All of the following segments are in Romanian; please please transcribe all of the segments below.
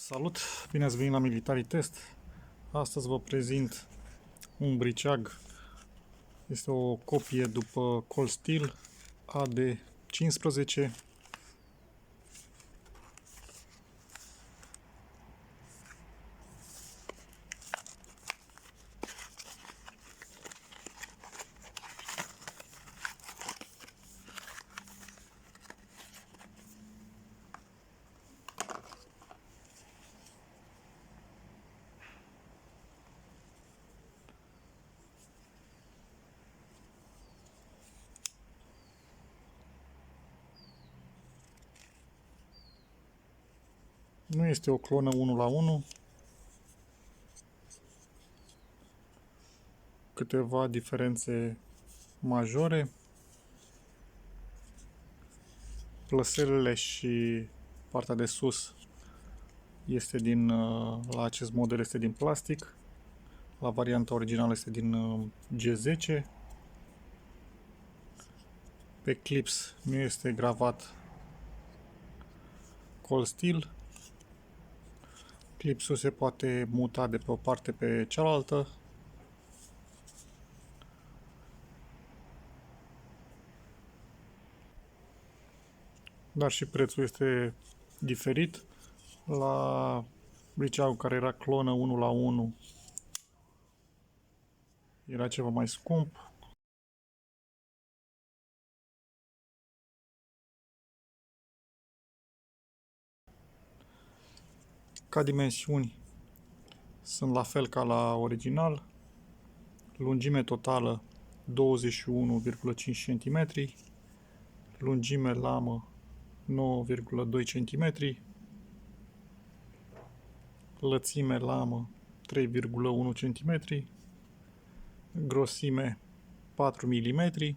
Salut! Bine ați venit la Military Test. Astăzi vă prezint un briceag. Este o copie după Cold Steel AD15. Nu este o clonă 1 la 1. Câteva diferențe majore. Plăselele și partea de sus este la acest model este din plastic. La varianta originală este din G10. Pe clips nu este gravat Cold Steel. Clipsul se poate muta de pe o parte pe cealaltă. Dar și prețul este diferit. La briceagul care era clonă 1 la 1 era ceva mai scump. Ca dimensiuni sunt la fel ca la original. Lungime totală 21,5 cm. Lungime lamă 9,2 cm. Lățime lamă 3,1 cm. Grosime 4 mm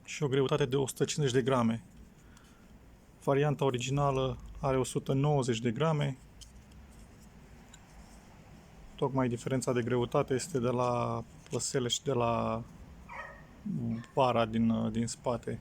și o greutate de 150 de grame. Varianta originală are 190 de grame. Tocmai diferența de greutate este de la plăsele și de la bara din spate.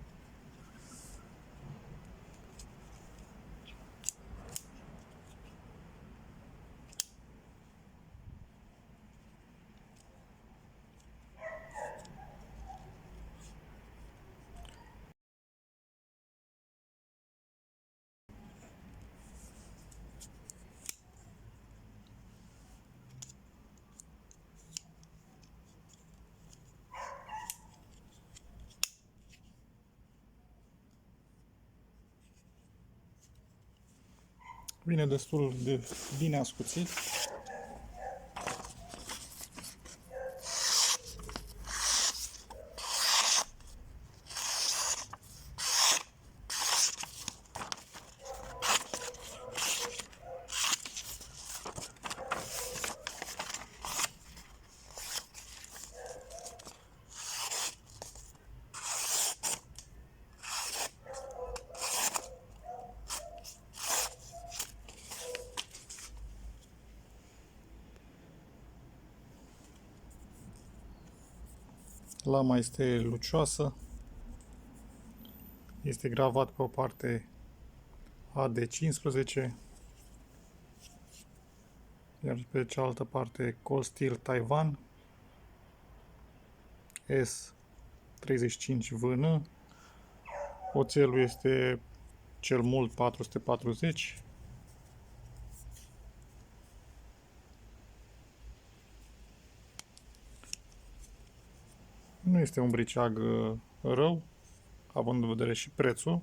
Vine destul de bine ascuțit. Lama este lucioasă. Este gravat pe o parte AD15, iar pe cealaltă parte Cold Steel Taiwan S35VN. Oțelul este cel mult 440. Nu este un briceag rău, având în vedere și prețul.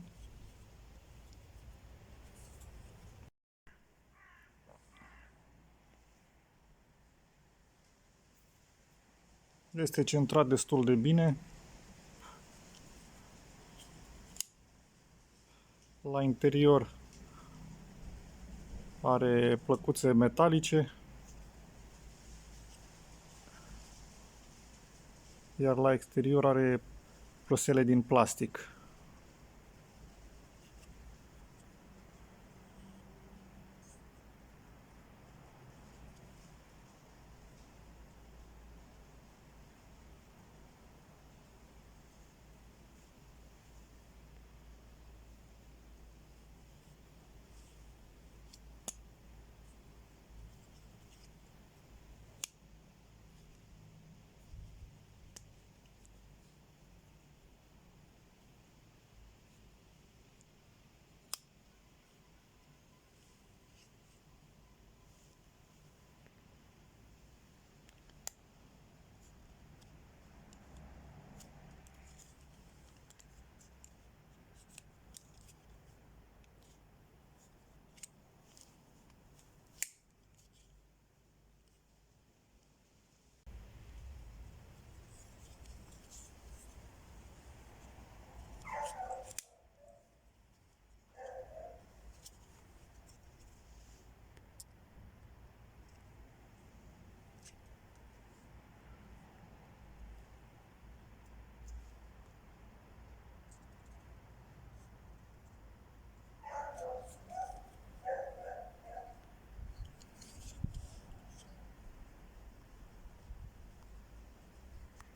Este centrat destul de bine. La interior are plăcuțe metalice, iar la exterior are plăsele din plastic.